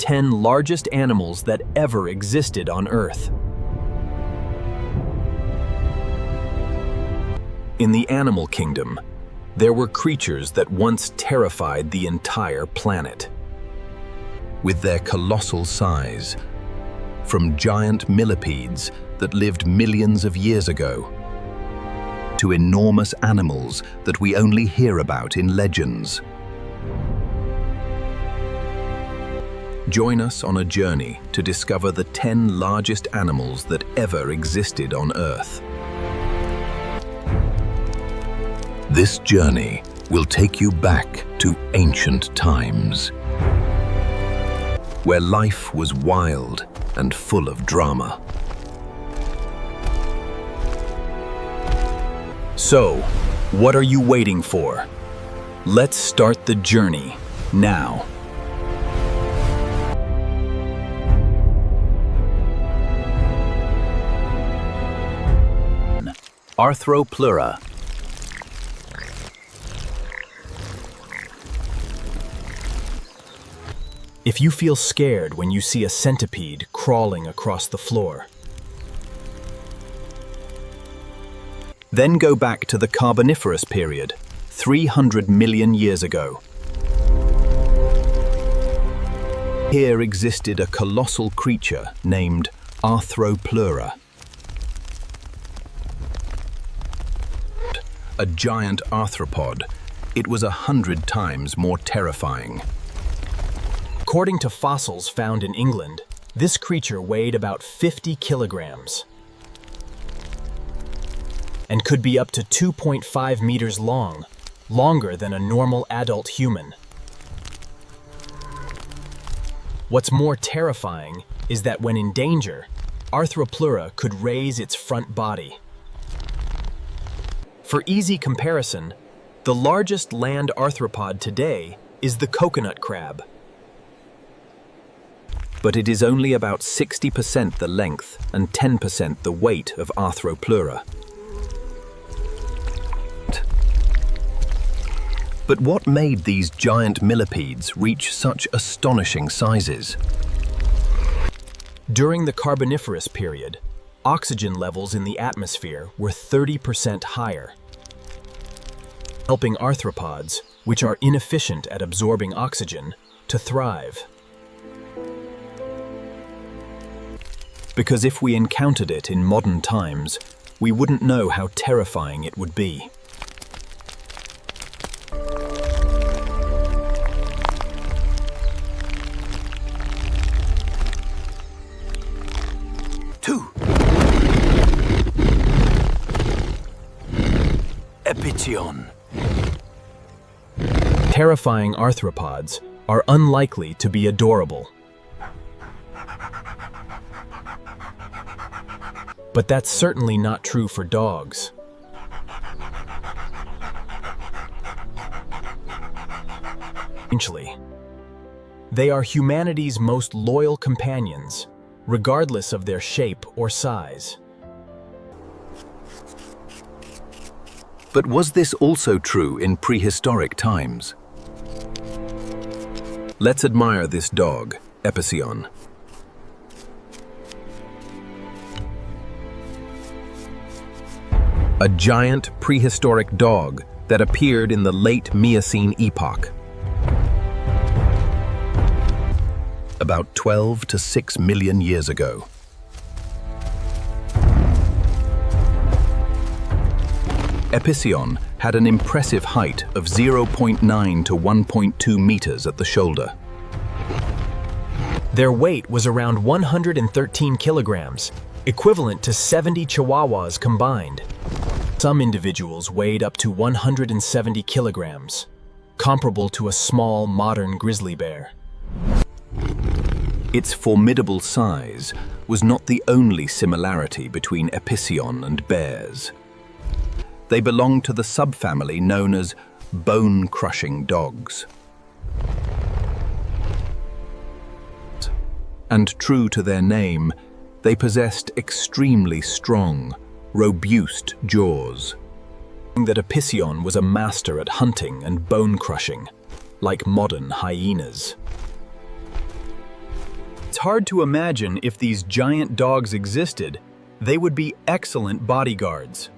10 largest animals that ever existed on Earth. In the animal kingdom, there were creatures that once terrified the entire planet. With their colossal size, from giant millipedes that lived millions of years ago, to enormous animals that we only hear about in legends. Join us on a journey to discover the 10 largest animals that ever existed on Earth. This journey will take you back to ancient times, where life was wild and full of drama. So, what are you waiting for? Let's start the journey now. Arthropleura. If you feel scared when you see a centipede crawling across the floor, then go back to the Carboniferous period, 300 million years ago. Here existed a colossal creature named Arthropleura. A giant arthropod, it was 100 times more terrifying. According to fossils found in England, this creature weighed about 50 kilograms and could be up to 2.5 meters long, longer than a normal adult human. What's more terrifying is that when in danger, Arthropleura could raise its front body. For easy comparison, the largest land arthropod today is the coconut crab. But it is only about 60% the length and 10% the weight of Arthropleura. But what made these giant millipedes reach such astonishing sizes? During the Carboniferous period, oxygen levels in the atmosphere were 30% higher, helping arthropods, which are inefficient at absorbing oxygen, to thrive. Because if we encountered it in modern times, we wouldn't know how terrifying it would be. Terrifying arthropods are unlikely to be adorable. But that's certainly not true for dogs. Essentially, they are humanity's most loyal companions, regardless of their shape or size. But was this also true in prehistoric times? Let's admire this dog, Epicyon. A giant prehistoric dog that appeared in the late Miocene epoch, about 12 to 6 million years ago. Epicyon had an impressive height of 0.9 to 1.2 meters at the shoulder. Their weight was around 113 kilograms, equivalent to 70 Chihuahuas combined. Some individuals weighed up to 170 kilograms, comparable to a small modern grizzly bear. Its formidable size was not the only similarity between Epicyon and bears. They belong to the subfamily known as bone-crushing dogs. And true to their name, they possessed extremely strong, robust jaws. That Epicyon was a master at hunting and bone-crushing, like modern hyenas. It's hard to imagine if these giant dogs existed, they would be excellent bodyguards.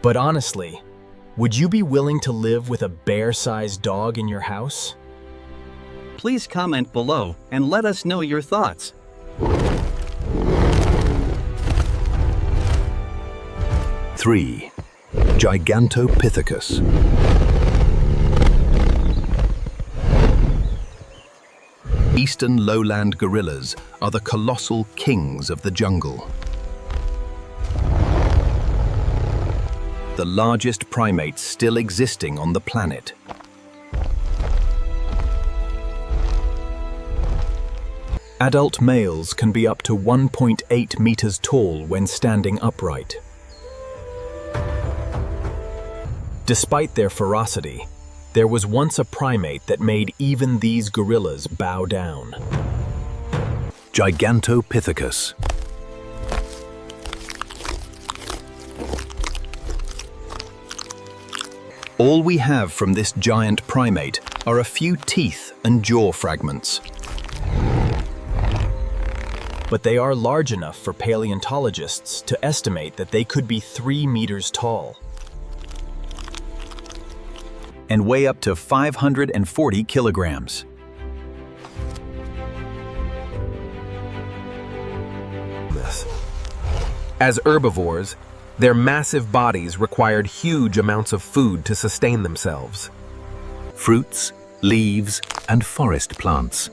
But honestly, would you be willing to live with a bear-sized dog in your house? Please comment below and let us know your thoughts. 3. Gigantopithecus. Eastern lowland gorillas are the colossal kings of the jungle. The largest primates still existing on the planet. Adult males can be up to 1.8 meters tall when standing upright. Despite their ferocity, there was once a primate that made even these gorillas bow down. Gigantopithecus. All we have from this giant primate are a few teeth and jaw fragments. But they are large enough for paleontologists to estimate that they could be 3 meters tall and weigh up to 540 kilograms. As herbivores, their massive bodies required huge amounts of food to sustain themselves. Fruits, leaves, and forest plants.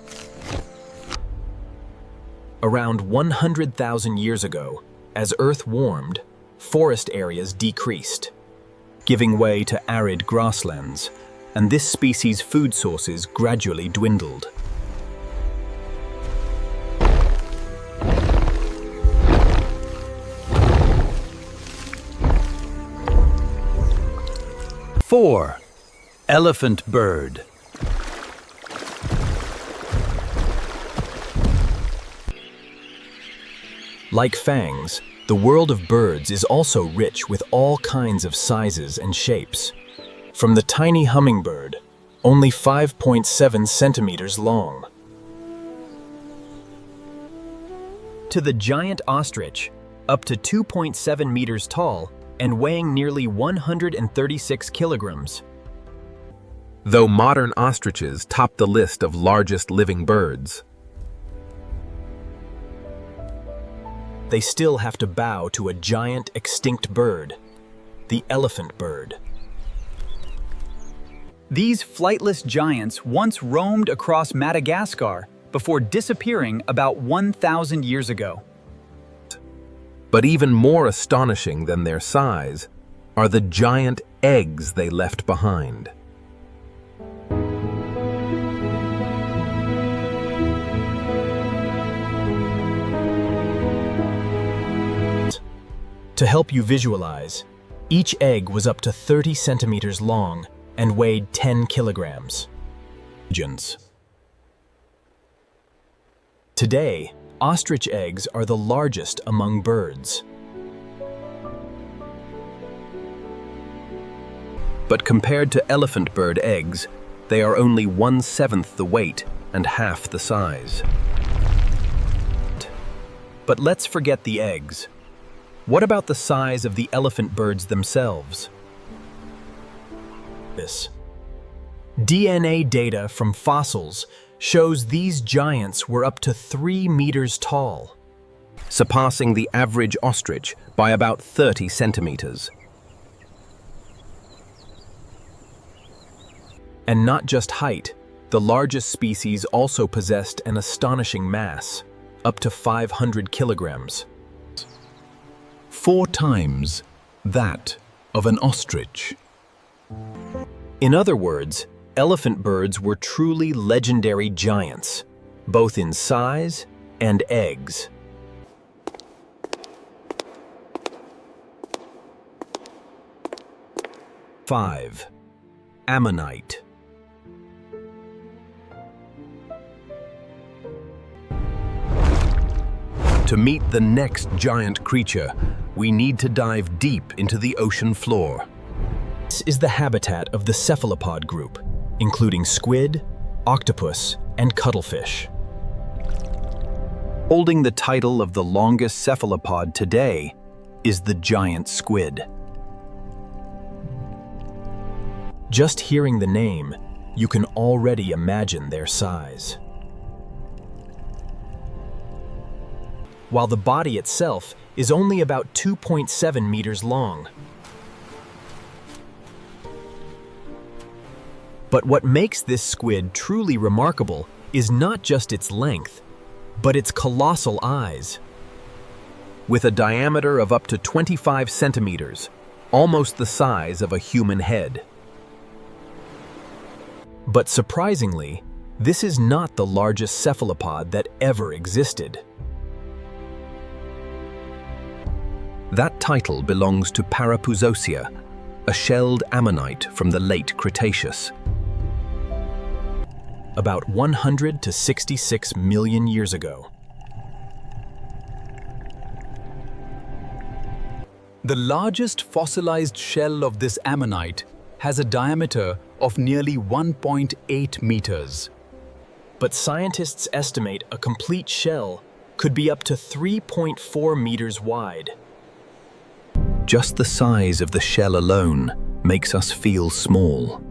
Around 100,000 years ago, as Earth warmed, forest areas decreased, giving way to arid grasslands, and this species' food sources gradually dwindled. Four. Elephant bird. Like fangs, the world of birds is also rich with all kinds of sizes and shapes. From the tiny hummingbird, only 5.7 centimeters long, to the giant ostrich, up to 2.7 meters tall and weighing nearly 136 kilograms. Though modern ostriches top the list of largest living birds, they still have to bow to a giant extinct bird, the elephant bird. These flightless giants once roamed across Madagascar before disappearing about 1,000 years ago. but even more astonishing than their size are the giant eggs they left behind. To help you visualize, each egg was up to 30 centimeters long and weighed 10 kilograms. Today, ostrich eggs are the largest among birds. But compared to elephant bird eggs, they are only 1/7 the weight and half the size. But let's forget the eggs. What about the size of the elephant birds themselves? DNA data from fossils shows these giants were up to 3 meters tall, Surpassing the average ostrich by about 30 centimeters. And not just height, the largest species also possessed an astonishing mass, up to 500 kilograms. 4 times that of an ostrich. In other words, elephant birds were truly legendary giants, both in size and eggs. Five. Ammonite. To meet the next giant creature, we need to dive deep into the ocean floor. This is the habitat of the cephalopod group, including squid, octopus, and cuttlefish. Holding the title of the longest cephalopod today is the giant squid. Just hearing the name, you can already imagine their size. While the body itself is only about 2.7 meters long. But what makes this squid truly remarkable is not just its length, but its colossal eyes. With a diameter of up to 25 centimeters, almost the size of a human head. But surprisingly, this is not the largest cephalopod that ever existed. That title belongs to Parapuzosia, a shelled ammonite from the late Cretaceous. About 100 to 66 million years ago. The largest fossilized shell of this ammonite has a diameter of nearly 1.8 meters. But scientists estimate a complete shell could be up to 3.4 meters wide. Just the size of the shell alone makes us feel small.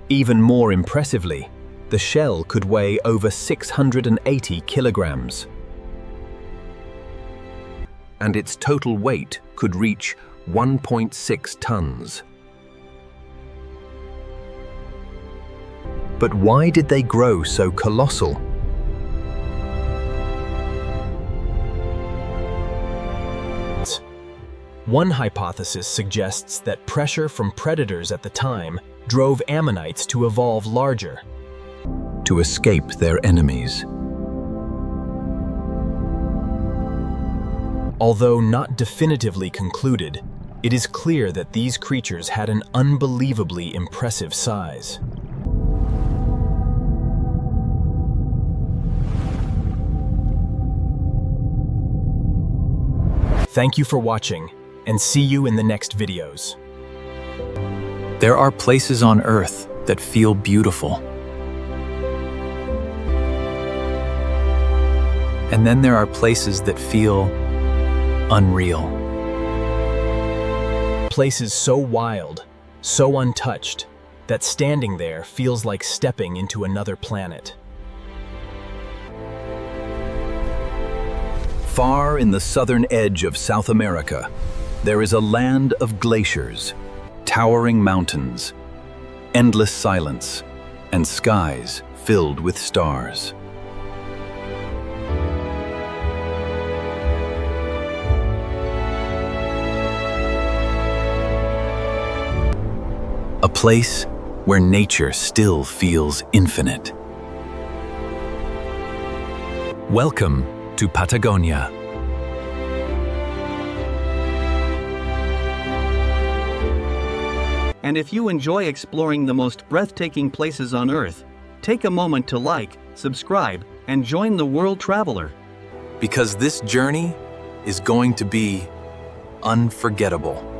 Even more impressively, the shell could weigh over 680 kilograms. And its total weight could reach 1.6 tons. But why did they grow so colossal? One hypothesis suggests that pressure from predators at the time drove ammonites to evolve larger. To escape their enemies. Although not definitively concluded, it is clear that these creatures had an unbelievably impressive size. Thank you for watching, and see you in the next videos. There are places on Earth that feel beautiful. And then there are places that feel unreal. Places so wild, so untouched, that standing there feels like stepping into another planet. Far in the southern edge of South America, there is a land of glaciers, towering mountains, endless silence, and skies filled with stars. A place where nature still feels infinite. Welcome to Patagonia. And if you enjoy exploring the most breathtaking places on Earth, take a moment to like, subscribe, and join the World Traveler. Because this journey is going to be unforgettable.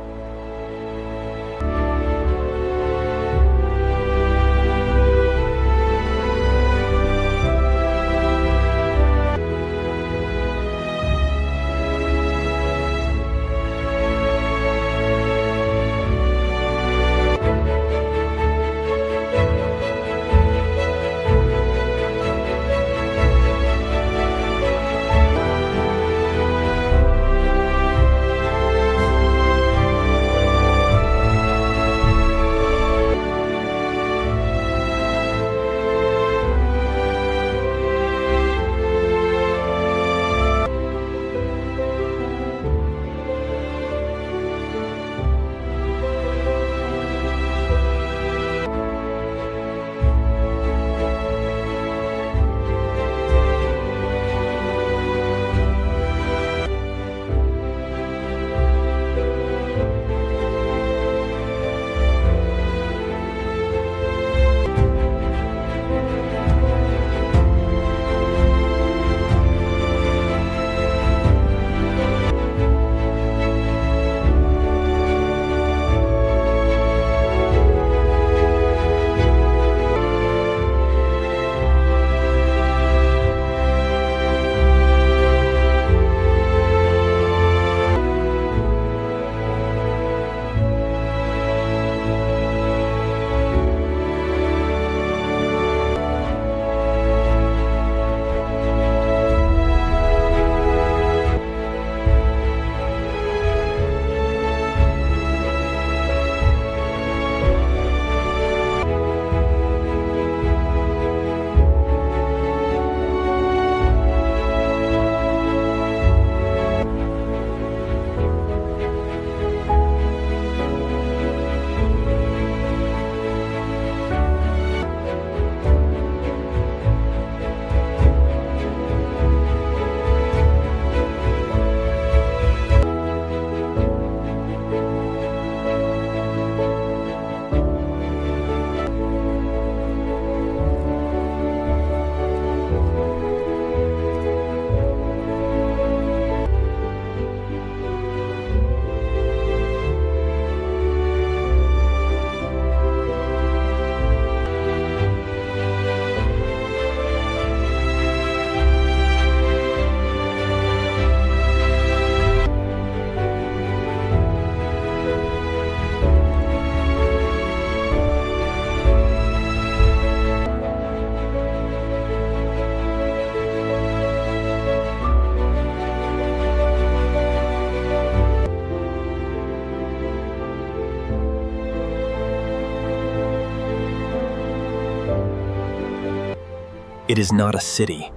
It is not a city.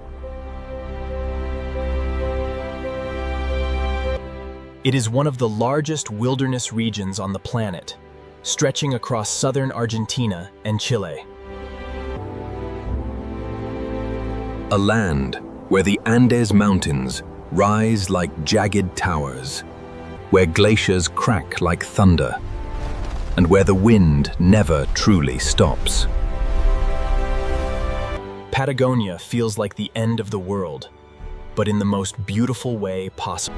It is one of the largest wilderness regions on the planet, stretching across southern Argentina and Chile. A land where the Andes Mountains rise like jagged towers, where glaciers crack like thunder, and where the wind never truly stops. Patagonia feels like the end of the world, but in the most beautiful way possible.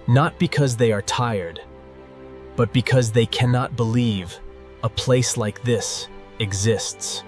Not because they are tired, but because they cannot believe a place like this exists.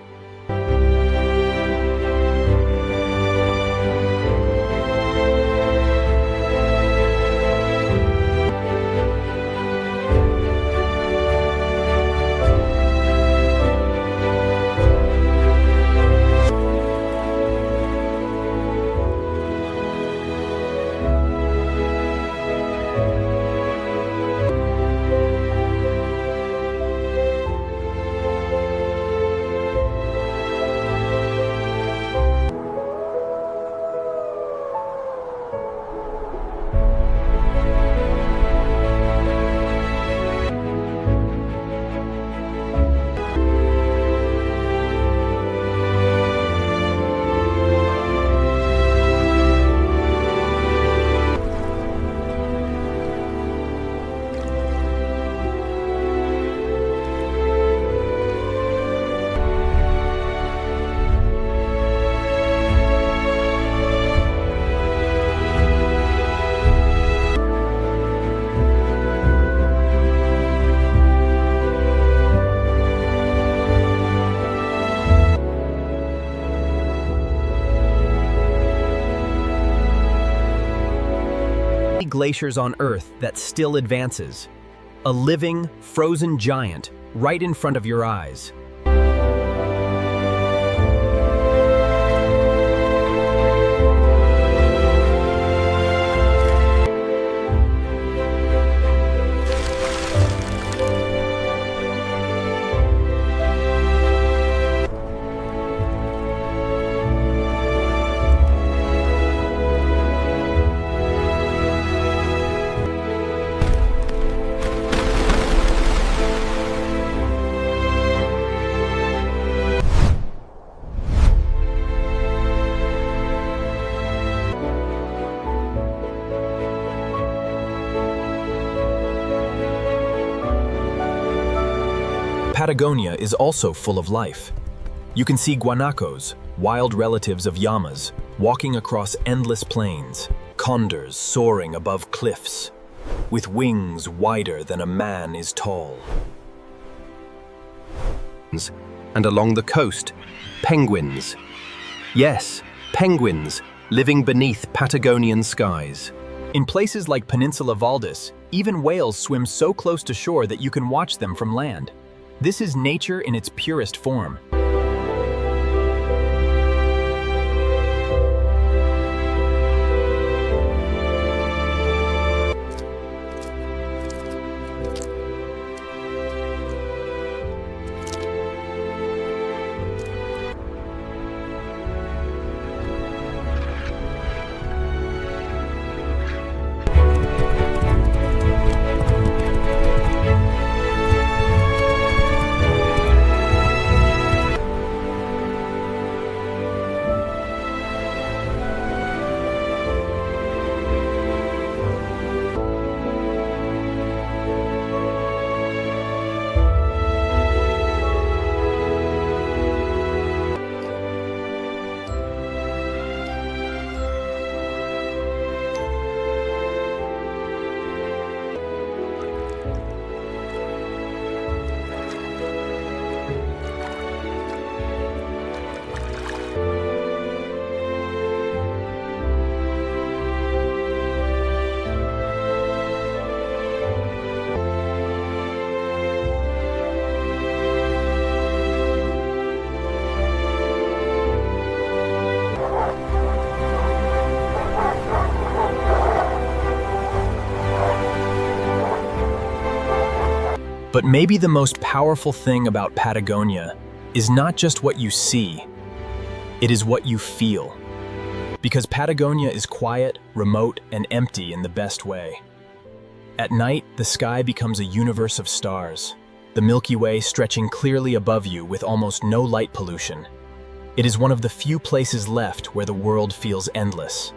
Glaciers on Earth that still advances. A living, frozen giant right in front of your eyes. Patagonia is also full of life. You can see guanacos, wild relatives of llamas, walking across endless plains, condors soaring above cliffs, with wings wider than a man is tall. And along the coast, penguins. Yes, penguins living beneath Patagonian skies. In places like Peninsula Valdis, even whales swim so close to shore that you can watch them from land. This is nature in its purest form. But maybe the most powerful thing about Patagonia is not just what you see, it is what you feel. Because Patagonia is quiet, remote, and empty in the best way. At night, the sky becomes a universe of stars, the Milky Way stretching clearly above you with almost no light pollution. It is one of the few places left where the world feels endless.